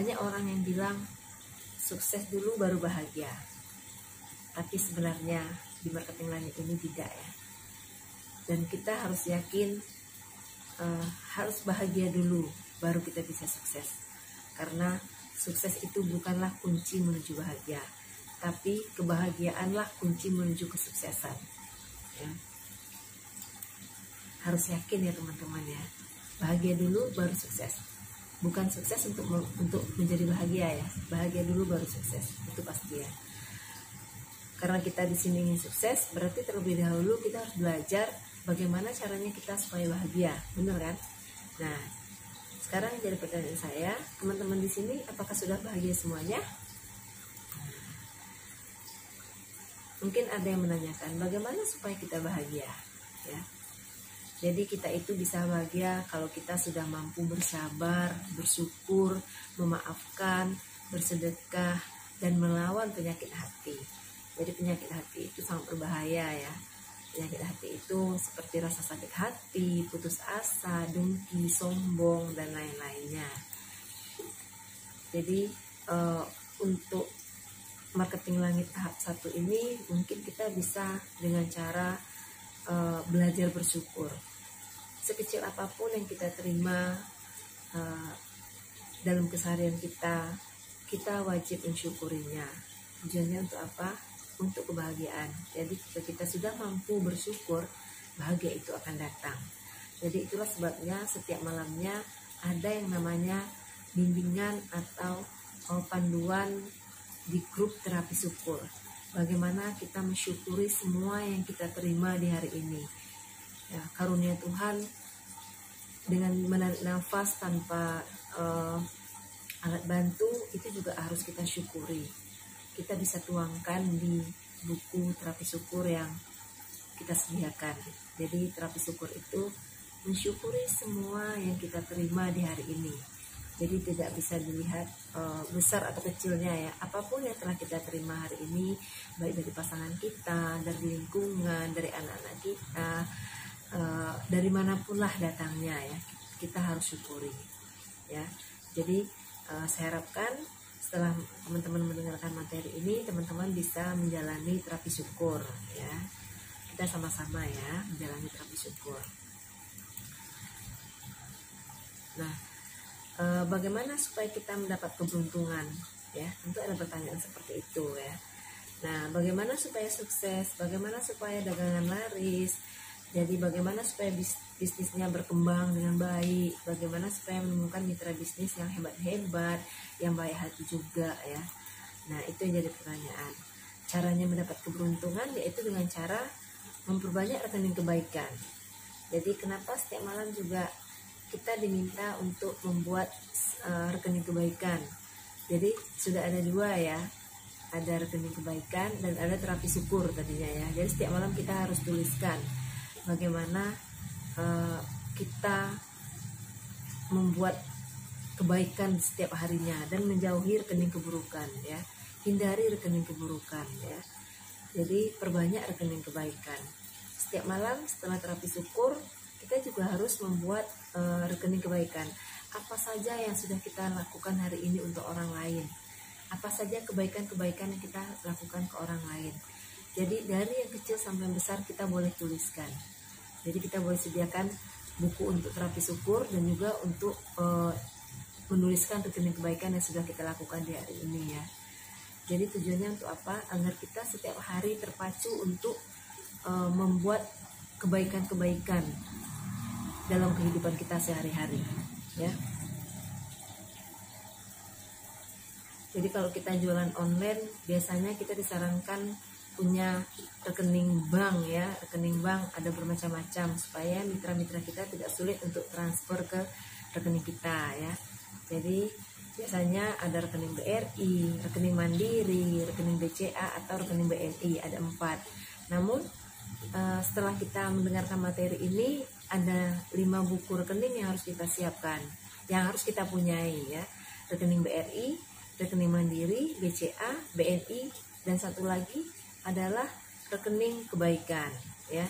Banyak orang yang bilang sukses dulu baru bahagia, tapi sebenarnya di marketing langit ini tidak ya. Dan kita harus yakin harus bahagia dulu baru kita bisa sukses. Karena sukses itu bukanlah kunci menuju bahagia, tapi kebahagiaanlah kunci menuju kesuksesan ya. Harus yakin ya teman-teman ya, bahagia dulu baru sukses. Bukan sukses untuk menjadi bahagia ya, bahagia dulu baru sukses, itu pasti ya. Karena kita di sini ingin sukses, berarti terlebih dahulu kita harus belajar bagaimana caranya kita supaya bahagia, benar kan? Nah, sekarang jadi pertanyaan saya, teman-teman di sini apakah sudah bahagia semuanya? Mungkin ada yang menanyakan bagaimana supaya kita bahagia ya. Jadi kita itu bisa bahagia kalau kita sudah mampu bersabar, bersyukur, memaafkan, bersedekah, dan melawan penyakit hati. Jadi penyakit hati itu sangat berbahaya ya. Penyakit hati itu seperti rasa sakit hati, putus asa, dengki, sombong, dan lain-lainnya. Jadi untuk marketing langit tahap 1 ini mungkin kita bisa dengan cara belajar bersyukur. Sekecil apapun yang kita terima dalam keseharian kita wajib mensyukurinya. Tujuannya untuk apa? Untuk kebahagiaan. Jadi jika kita sudah mampu bersyukur, bahagia itu akan datang. Jadi itulah sebabnya setiap malamnya ada yang namanya bimbingan atau panduan di grup terapi syukur. Bagaimana kita mensyukuri semua yang kita terima di hari ini ya, karunia Tuhan dengan menarik nafas tanpa alat bantu itu juga harus kita syukuri. Kita bisa tuangkan di buku terapi syukur yang kita sediakan. Jadi terapi syukur itu mensyukuri semua yang kita terima di hari ini. Jadi tidak bisa dilihat besar atau kecilnya ya. Apapun yang telah kita terima hari ini, baik dari pasangan kita, dari lingkungan, dari anak-anak kita, dari manapun lah datangnya ya, kita harus syukuri ya. Jadi saya harapkan setelah teman-teman mendengarkan materi ini, teman-teman bisa menjalani terapi syukur ya. Kita sama-sama ya menjalani terapi syukur. Nah, bagaimana supaya kita mendapat keberuntungan ya, tentu ada pertanyaan seperti itu ya. Nah, bagaimana supaya sukses, bagaimana supaya dagangan laris, jadi bagaimana supaya bisnisnya berkembang dengan baik, bagaimana supaya menemukan mitra bisnis yang hebat-hebat, yang baik hati juga ya. Nah, itu yang jadi pertanyaan. Caranya mendapat keberuntungan yaitu dengan cara memperbanyak rekening kebaikan. Jadi kenapa setiap malam juga kita diminta untuk membuat rekening kebaikan. Jadi sudah ada 2 ya, ada rekening kebaikan dan ada terapi syukur tadinya ya. Jadi setiap malam kita harus tuliskan bagaimana kita membuat kebaikan setiap harinya dan menjauhi rekening keburukan ya. Hindari rekening keburukan ya. Jadi perbanyak rekening kebaikan. Setiap malam setelah terapi syukur kita juga harus membuat rekening kebaikan. Apa saja yang sudah kita lakukan hari ini untuk orang lain? Apa saja kebaikan-kebaikan yang kita lakukan ke orang lain? Jadi dari yang kecil sampai yang besar kita boleh tuliskan. Jadi kita boleh sediakan buku untuk terapi syukur dan juga untuk menuliskan rekening kebaikan yang sudah kita lakukan di hari ini ya. Jadi tujuannya untuk apa? Agar kita setiap hari terpacu untuk membuat kebaikan-kebaikan dalam kehidupan kita sehari-hari ya. Jadi kalau kita jualan online biasanya kita disarankan punya rekening bank ya. Rekening bank ada bermacam-macam supaya mitra-mitra kita tidak sulit untuk transfer ke rekening kita ya. Jadi biasanya ada rekening BRI, rekening Mandiri, rekening BCA atau rekening BNI, ada 4. Namun setelah kita mendengarkan materi ini ada 5 buku rekening yang harus kita siapkan, yang harus kita punyai ya. Rekening BRI, rekening Mandiri, BCA, BNI, dan satu lagi adalah rekening kebaikan ya.